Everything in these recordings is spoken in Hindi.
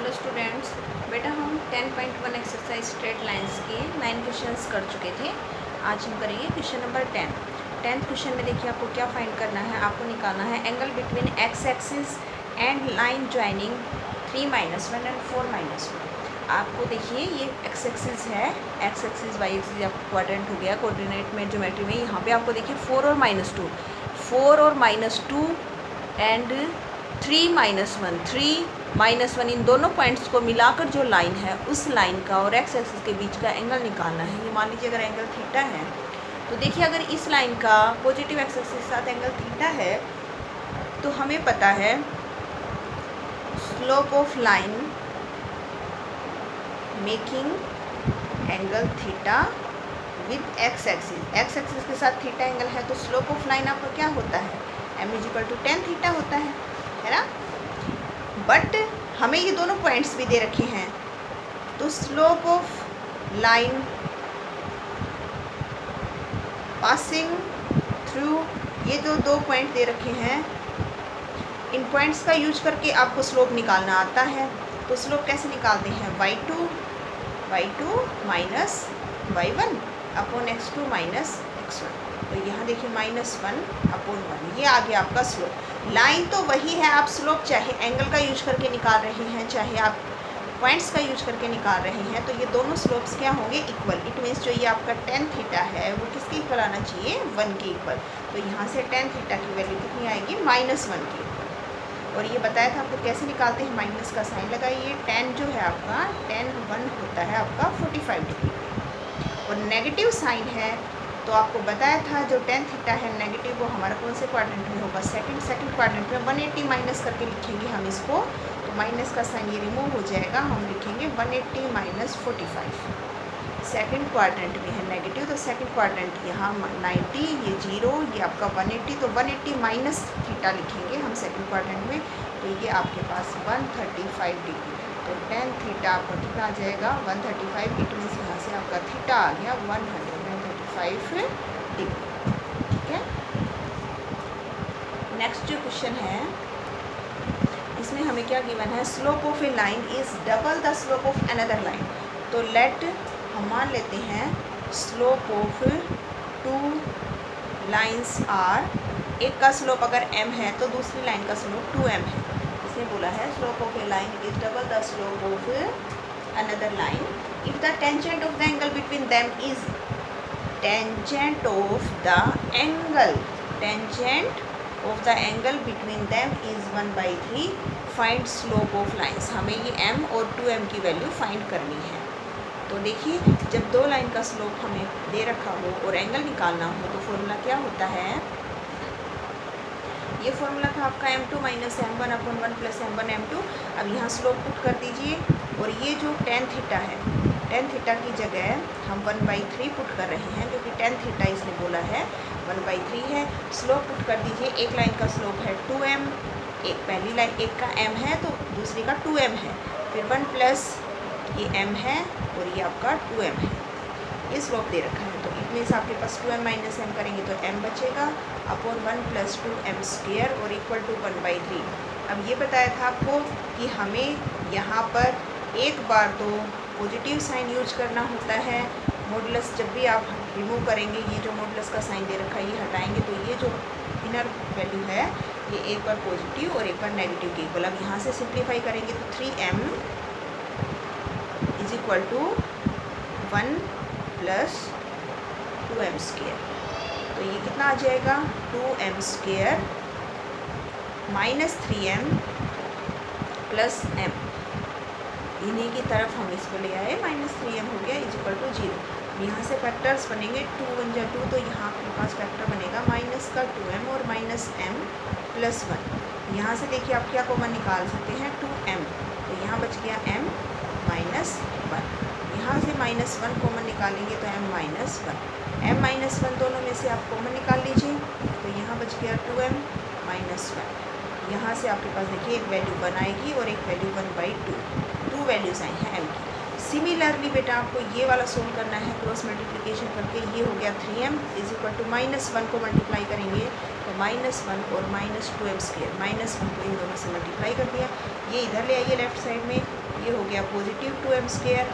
हेलो स्टूडेंट्स, बेटा हम 10.1 एक्सरसाइज स्ट्रेट लाइंस के 9 क्वेश्चंस कर चुके थे। आज हम करेंगे क्वेश्चन नंबर 10। 10th क्वेश्चन में देखिए आपको क्या फाइंड करना है। आपको निकालना है angle between x axis and line joining 3-1 and 4-1। आपको देखिए ये एक्स एक्सिस है, एक्स एक्सिस वाई एक्सिस आपको क्वाड्रेंट हो गया। कोऑर्डिनेट में ज्योमेट्री में यहाँ पे आपको देखिए 4 और -2, 4 और -2 एंड 3-1, 3-1 इन दोनों पॉइंट्स को मिलाकर जो लाइन है उस लाइन का और एक्स एक्सिस के बीच का एंगल निकालना है। ये मान लीजिए अगर एंगल थीटा है तो देखिए अगर इस लाइन का पॉजिटिव एक्स एक्सिस के साथ एंगल थीटा है तो हमें पता है slope of line making angle theta with x axis. X axis के साथ थीटा एंगल है तो स्लोप ऑफ लाइन आपका क्या होता है, m=tan थीटा होता है ना। बट हमें ये दोनों पॉइंट्स भी दे रखे हैं तो slope of line passing through, ये जो दो पॉइंट दे रखे हैं इन पॉइंट्स का यूज करके आपको स्लोप निकालना आता है। तो स्लोप कैसे निकालते हैं, y2 minus y1 upon x2 minus x1। तो यहाँ देखिए -1/1 ये आ गया आपका स्लोप। लाइन तो वही है, आप स्लोप चाहे एंगल का यूज करके निकाल रहे हैं चाहे आप पॉइंट्स का यूज करके निकाल रहे हैं, तो ये दोनों स्लोप्स क्या होंगे, इक्वल। इट मीन्स जो ये आपका tan थीटा है वो किसके इक्वल आना चाहिए, 1 के इक्वल। तो यहाँ से tan थीटा की वैल्यू कितनी आएगी, -1 की। और ये बताया था आपको कैसे निकालते हैं, माइनस का साइन लगाइए। tan जो है आपका tan 1 होता है आपका 45 डिग्री और नेगेटिव साइन है तो आपको बताया था जो tan थीटा है नेगेटिव वो हमारा कौन से क्वाड्रेंट में होगा, सेकंड क्वाड्रेंट में। 180 माइनस करके लिखेंगे हम इसको, तो माइनस का साइन ये रिमूव हो जाएगा, हम लिखेंगे 180 माइनस 45। सेकंड क्वाड्रेंट में है नेगेटिव तो सेकंड क्वाड्रेंट यहाँ 90, ये 0, ये आपका 180, तो 180 माइनस थीटा लिखेंगे हम सेकंड क्वाड्रेंट में। तो ये आपके पास 135 डिग्री। तो tan थीटा आपका कितना आ जाएगा, 135। इट मीन्स यहाँ से आपका थीटा आ गया 135 डिग्री। ठीक है। नेक्स्ट जो क्वेश्चन है इसमें हमें क्या गिवन है, slope of A line is double the slope of another line. तो लेट हम मान लेते हैं स्लोप ऑफ 2 लाइन्स आर, एक का स्लोप अगर m है तो दूसरी लाइन का स्लोप 2m है। इसने बोला है slope of A line is double the slope of another line if the tangent of the angle between them is tangent of the angle, tangent of the angle between them is 1/3। Find slope of lines. हमें ये m और 2m की वैल्यू फाइंड करनी है। तो देखिए जब दो लाइन का स्लोप हमें दे रखा हो और एंगल निकालना हो तो फॉर्मूला क्या होता है, ये फॉर्मूला था आपका m2 minus m1/1 plus m1m2। अब यहाँ स्लोप पुट कर दीजिए और ये जो tan थीटा है, tan थीटा की जगह हम 1/3 पुट कर रहे हैं क्योंकि tan थीटा इसने बोला है 1/3 है। स्लोप पुट कर दीजिए, एक लाइन का स्लोप है 2m, एक पहली लाइन एक का m है तो दूसरी का 2m है, फिर 1 प्लस ये m है और ये आपका 2m है। ये स्लोप दे रखा है तो इट मीन्स आपके पास 2m माइनस m करेंगे तो m बचेगा अपॉन 1 + 2m² और इक्वल टू 1/3। अब ये बताया था आपको कि हमें यहाँ पर एक बार तो पॉजिटिव साइन यूज करना होता है। मॉडुलस जब भी आप रिमूव करेंगे, ये जो मॉडुलस का साइन दे रखा है ये हटाएंगे तो ये जो इनर वैल्यू है ये एक बार पॉजिटिव और एक बार नेगेटिव की इक्वल। अब यहाँ से सिंप्लीफाई करेंगे तो 3m is equal to 1 + 2m²। तो ये कितना आ जाएगा, 2m² minus 3m plus m। इन्हीं की तरफ हम इसको ले आए, -3m हो गया इज इक्वल टू 0। यहाँ से फैक्टर्स बनेंगे 2 × 1 = 2, तो यहाँ आपके पास फैक्टर बनेगा माइनस का 2m और माइनस m प्लस 1। यहाँ से देखिए आप क्या कॉमन निकाल सकते हैं, 2m, तो यहाँ बच गया m माइनस 1। यहाँ से -1 कॉमन निकालेंगे तो m माइनस 1, m माइनस 1 दोनों में से आप कॉमन निकाल लीजिए तो यहाँ बच गया 2m माइनस 1। यहाँ से आपके पास देखिए एक वैल्यू 1 आएगी और एक वैल्यू 1/2, 2 वैल्यूज़ आई हैं m की। सिमिलरली बेटा आपको ये वाला सोल्व करना है क्रॉस मल्टीप्लिकेशन करके। ये हो गया 3m इज इक्वल टू -1 को मल्टीप्लाई करेंगे तो -1 और -2m², -1 को इन दोनों से मल्टीप्लाई कर दिया। ये इधर ले आइए लेफ्ट साइड में, गया पॉजिटिव 2m²,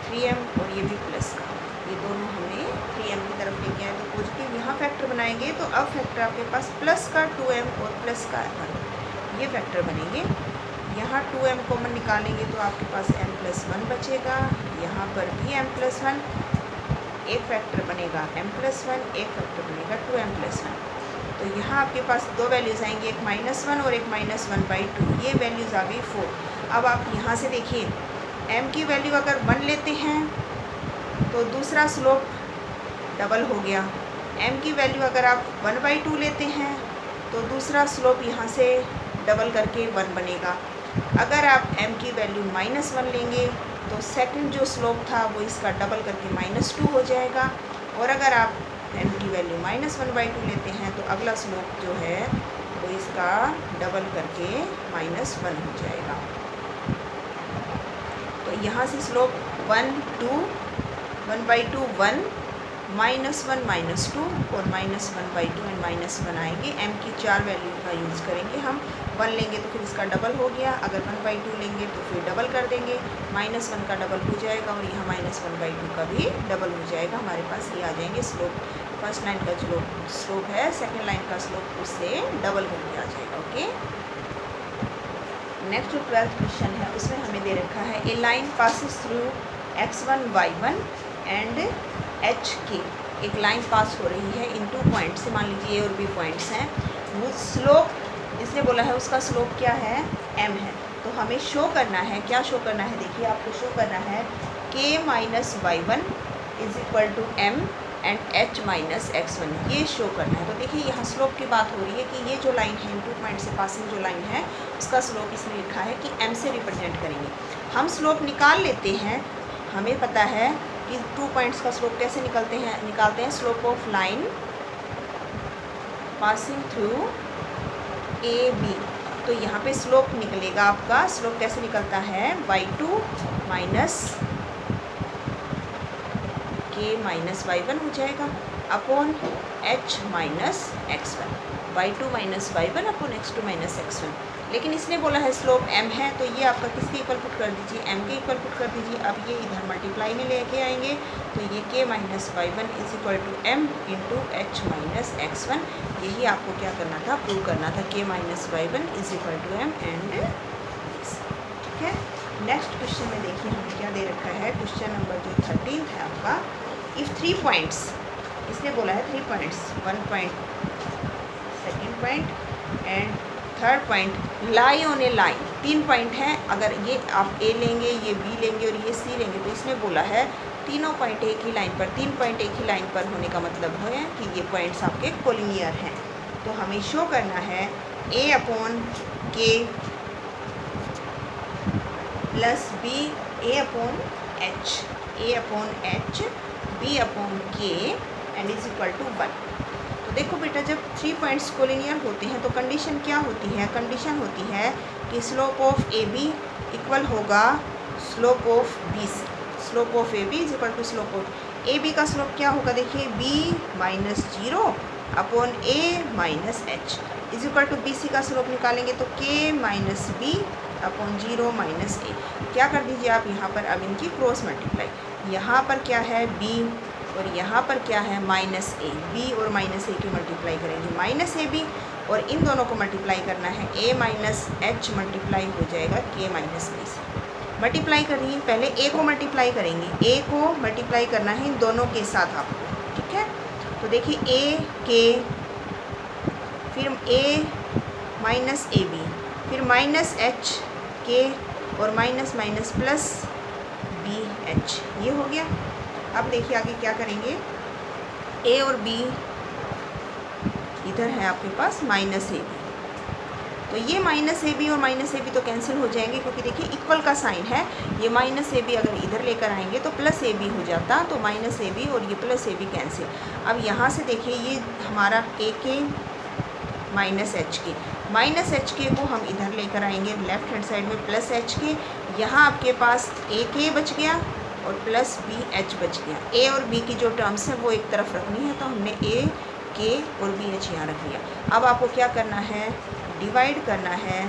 3m, और ये भी प्लस का, ये दोनों हमने 3m की तरफ लेके आए तो पॉजिटिव यहाँ फैक्टर बनाएंगे तो अब फैक्टर आपके पास प्लस का 2m और प्लस का 1, ये फैक्टर बनेंगे। यहाँ 2m कॉमन निकालेंगे तो आपके पास m+1 बचेगा, यहाँ पर भी m+1, एक फैक्टर बनेगा m+1, एक फैक्टर बनेगा 2m+1। तो यहाँ आपके पास दो वैल्यूज़ आएंगी, एक -1 और एक -1/2, ये वैल्यूज़ आ गई 4। अब आप यहाँ से देखिए m की वैल्यू अगर 1 लेते हैं तो दूसरा स्लोप डबल हो गया, m की वैल्यू अगर आप 1/2 लेते हैं तो दूसरा स्लोप यहाँ से डबल करके 1 बनेगा। अगर आप m की वैल्यू -1 लेंगे तो सेकंड जो स्लोप था वो इसका डबल करके -2 हो जाएगा, और अगर आप m की वैल्यू -1/2 लेते हैं तो अगला स्लोप जो है वो इसका डबल करके -1 हो जाएगा। तो यहाँ से स्लोप 1, 2, 1/2, 1, -1, -2 और -1/2 एंड -1 आएंगे। m की 4 वैल्यू का यूज़ करेंगे हम, 1 लेंगे तो फिर इसका डबल हो गया, अगर 1/2 लेंगे तो फिर डबल कर देंगे, -1 का डबल हो जाएगा और यहाँ -1/2 का भी डबल हो जाएगा। हमारे पास ये आ जाएंगे स्लोप, फर्स्ट लाइन का जो स्लोप है सेकेंड लाइन का स्लोप उससे डबल करके आ जाएगा। ओके, नेक्स्ट जो 12th क्वेश्चन है उसमें हमें दे रखा है a line passes through x1, y1 and hk, एक लाइन पास हो रही है इन 2 पॉइंट से, मान लीजिए A और B पॉइंट्स हैं, वो स्लोप इसने बोला है उसका स्लोप क्या है, m है। तो हमें शो करना है, क्या शो करना है, देखिए आपको शो करना है k minus y1 is equal to m and h minus x1, ये शो करना है। तो देखिए यहाँ स्लोप की बात हो रही है कि ये जो लाइन है इन 2 पॉइंट से पासिंग जो लाइन है उसका स्लोप इसमें लिखा है कि m से रिप्रेजेंट करेंगे। हम स्लोप निकाल लेते हैं, हमें पता है कि 2 पॉइंट्स का स्लोप कैसे निकालते हैं slope of line passing through A B. तो यहाँ पे स्लोप निकलेगा आपका, स्लोप कैसे निकलता है, y2 minus k minus y1 हो जाएगा upon h minus x1, y2 minus y1 upon x2 minus x1। लेकिन इसने बोला है स्लोप m है, तो ये आपका किसके इक्वल पुट कर दीजिए, m के इक्वल पुट कर दीजिए। अब ये इधर मल्टीप्लाई में लेके आएंगे तो ये k minus y1 is equal to m into h minus x1, यही आपको क्या करना था, प्रूव करना था, k minus y1 is equal to m and, ठीक है। नेक्स्ट क्वेश्चन में देखिए हमें क्या दे रखा है, क्वेश्चन नंबर जो 13 है आपका, इफ़ 3 पॉइंट्स, इसने बोला है 3 points, 1 point, second point and third point lie on A line, 3 point हैं, अगर ये आप A लेंगे, ये B लेंगे और ये C लेंगे, तो इसने बोला है तीनों पॉइंट एक ही लाइन पर, 3 पॉइंट एक ही लाइन पर होने का मतलब है कि ये पॉइंट्स आपके कोलिनियर हैं। तो हमें शो करना है A upon K plus B, A upon H, A upon H, B upon K and is equal to 1। तो देखो बेटा, जब 3 पॉइंट्स कोलिनियर होते हैं तो कंडीशन क्या होती है, कंडीशन होती है कि slope of A B equal होगा slope of B C, slope of A B is equal to slope of A B का स्लोप क्या होगा, देखिए b minus 0 upon a minus H is equal to B C का स्लोप निकालेंगे तो k minus B upon 0 minus A. क्या कर दीजिए आप यहाँ पर, अब इनकी क्रॉस मल्टीप्लाई, यहाँ पर क्या है b और यहाँ पर क्या है माइनस ए, बी और माइनस ए की मल्टीप्लाई करेंगे माइनस ए बी, और इन दोनों को मल्टीप्लाई करना है ए माइनस एच मल्टीप्लाई हो जाएगा के माइनस बी से। मल्टीप्लाई करिए, पहले ए को मल्टीप्लाई करेंगे, ए को मल्टीप्लाई करना है इन दोनों के साथ आपको, ठीक है। तो देखिए ए के, फिर ए माइनस ए बी, फिर माइनस एच के और minus minus plus B H, ये हो गया। अब देखिए आगे क्या करेंगे, ए और बी इधर है आपके पास माइनस ए बी, तो ये माइनस ए बी और माइनस ए बी तो कैंसिल हो जाएंगे क्योंकि देखिए इक्वल का साइन है, ये माइनस ए बी अगर इधर लेकर आएंगे तो प्लस ए बी हो जाता, तो माइनस ए बी और ये प्लस ए बी कैंसिल। अब यहाँ से देखिए ये हमारा ए के माइनस एच के, माइनस एच के को हम इधर लेकर आएंगे लेफ्ट हैंड साइड में प्लस एच के, यहाँ आपके पास ए के बच गया और प्लस बी एच बच गया। ए और बी की जो टर्म्स हैं वो एक तरफ रखनी है, तो हमने ए के और बी एच यहाँ रख लिया। अब आपको क्या करना है, डिवाइड करना है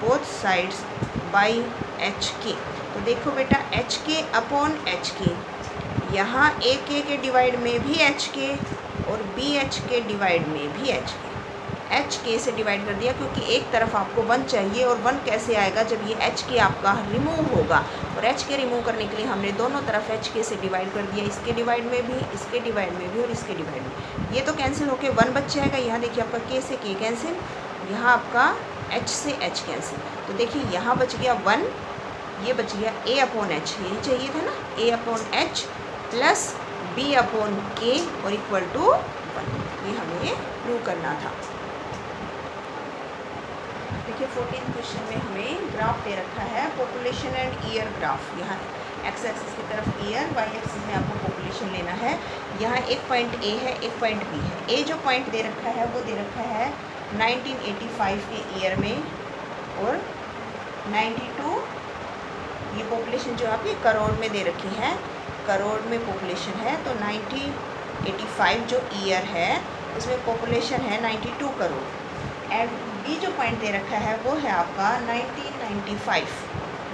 बोथ साइड्स बाय एच के। तो देखो बेटा एच के अपॉन एच के, यहाँ ए के डिवाइड में भी एच के और बी एच के डिवाइड में भी एच के। एच के से डिवाइड कर दिया क्योंकि एक तरफ आपको 1 चाहिए, और 1 कैसे आएगा जब ये एच के आपका रिमूव होगा, और एच के रिमूव करने के लिए हमने दोनों तरफ एच के से डिवाइड कर दिया, इसके डिवाइड में भी, इसके डिवाइड में भी और इसके डिवाइड में। ये तो कैंसिल होके 1 बच जाएगा। यहाँ देखिए आपका के से के कैंसिल, यहाँ आपका एच से एच कैंसिल। तो देखिए यहाँ बच गया 1, ये बच गया ए अपॉन एच, यही चाहिए था ना, A upon H plus B upon K और इक्वल टू 1। ये हमें प्रूव करना था। देखिए 14th क्वेश्चन में हमें ग्राफ दे रखा है, पॉपुलेशन एंड ईयर ग्राफ। यहाँ एक्स एक्सिस की तरफ ईयर, वाई एक्सिस में आपको पॉपुलेशन लेना है। यहाँ एक पॉइंट ए है, एक पॉइंट बी है। ए जो पॉइंट दे रखा है वो दे रखा है 1985 के ईयर में, और 92 ये पॉपुलेशन जो आपकी करोड़ में दे रखी है, करोड़ में पॉपुलेशन है। तो 1985 जो ईयर है उसमें पॉपुलेशन है 92 करोड़। एंड बी जो पॉइंट दे रखा है वो है आपका 1995।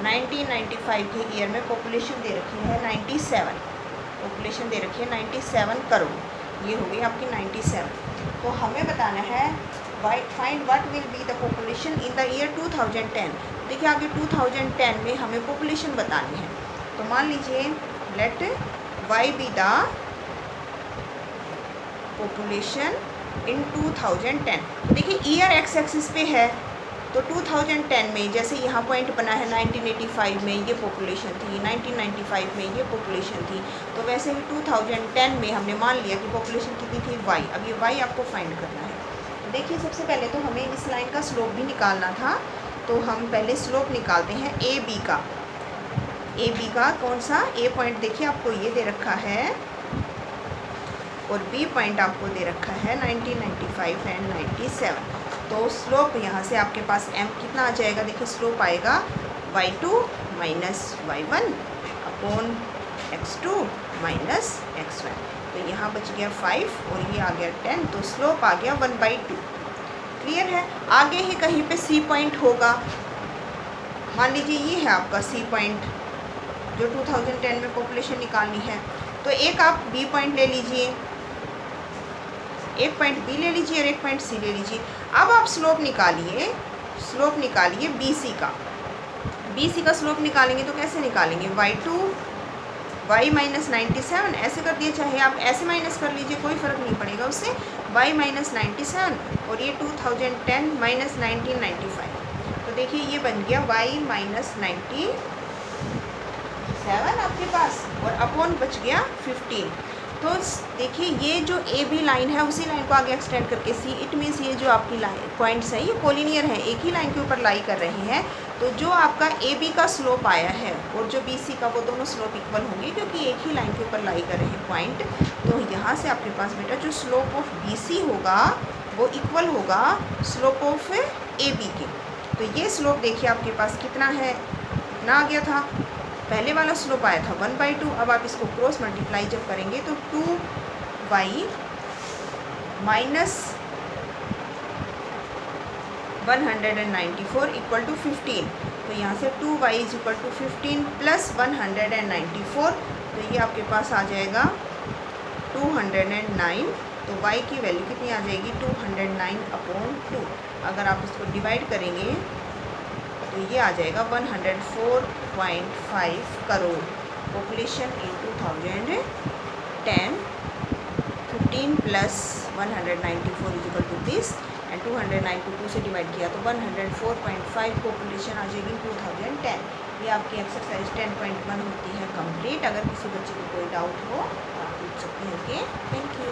1995 के ईयर में पॉपुलेशन दे रखी है 97, पॉपुलेशन दे रखी है 97 करोड़। ये हो गई आपकी 97। तो हमें बताना है find what will be the population in the year 2010। देखिए आगे 2010 में हमें पॉपुलेशन बतानी है। तो मान लीजिए let Y be the population in 2010। देखिए ईयर एक्स एक्सिस पे है, तो 2010 में जैसे यहाँ पॉइंट बना है 1985 में ये पॉपुलेशन थी, 1995 में ये पॉपुलेशन थी, तो वैसे ही 2010 में हमने मान लिया कि पॉपुलेशन कितनी थी वाई। अब ये वाई आपको फाइंड करना है। तो देखिए सबसे पहले तो हमें इस लाइन का स्लोप भी निकालना था, तो हम पहले स्लोप निकालते हैं ए बी का। ए बी का कौन सा, ए पॉइंट देखिए आपको ये दे रखा है और बी पॉइंट आपको दे रखा है 1995 एंड 97। तो स्लोप यहाँ से आपके पास m कितना आ जाएगा, देखिए स्लोप आएगा y2 minus y1 upon x2 minus x1। तो यहाँ बच गया 5 और ये आ गया 10, तो स्लोप आ गया 1/2। क्लियर है। आगे ही कहीं पे सी पॉइंट होगा, मान लीजिए ये है आपका सी पॉइंट जो 2010 में पॉपुलेशन निकालनी है। तो एक आप बी पॉइंट ले लीजिए, एक पॉइंट बी ले लीजिए और एक पॉइंट सी ले लीजिए। अब आप स्लोप निकालिए, स्लोप निकालिए बी सी का। बी सी का स्लोप निकालेंगे तो कैसे निकालेंगे, y2 y माइनस 97 ऐसे कर दिए, चाहे आप ऐसे माइनस कर लीजिए, कोई फ़र्क नहीं पड़ेगा उससे। y माइनस 97 और ये 2010 माइनस 1995। तो देखिए ये बन गया y माइनस 97 आपके पास, और अपॉन बच गया 15। तो देखिए ये जो ए बी लाइन है उसी लाइन को आगे एक्सटेंड करके सी, इट मीन्स ये जो आपकी लाइन पॉइंट्स हैं ये कोलिनियर हैं, एक ही लाइन के ऊपर लाई कर रहे हैं। तो जो आपका ए बी का स्लोप आया है और जो बी सी का, वो दोनों स्लोप इक्वल होंगे क्योंकि एक ही लाइन के ऊपर लाई कर रहे हैं पॉइंट। तो यहाँ से आपके पास बेटा जो स्लोप ऑफ बी सी होगा वो इक्वल होगा स्लोप ऑफ ए बी के। तो ये स्लोप देखिए आपके पास कितना है, कितना आ गया था, पहले वाला स्लोप आया था 1/2। अब आप इसको क्रॉस मल्टीप्लाई जब करेंगे तो 2y माइनस 194 इक्वल टू 15। तो यहाँ से 2y is equal to 15 plus 194, तो ये आपके पास आ जाएगा 209। तो y की वैल्यू कितनी आ जाएगी, 209/2। अगर आप इसको डिवाइड करेंगे तो ये आ जाएगा 104.5 crore population in 2010। 15 plus 194 is equal to this, and 209 को 2 से डिवाइड किया तो 104.5 पॉपुलेशन आ जाएगी 2010। ये आपकी एक्सरसाइज 10.1 होती है कंप्लीट। अगर किसी बच्चे को कोई डाउट हो तो आप पूछ सकते हैं। Okay, thank you.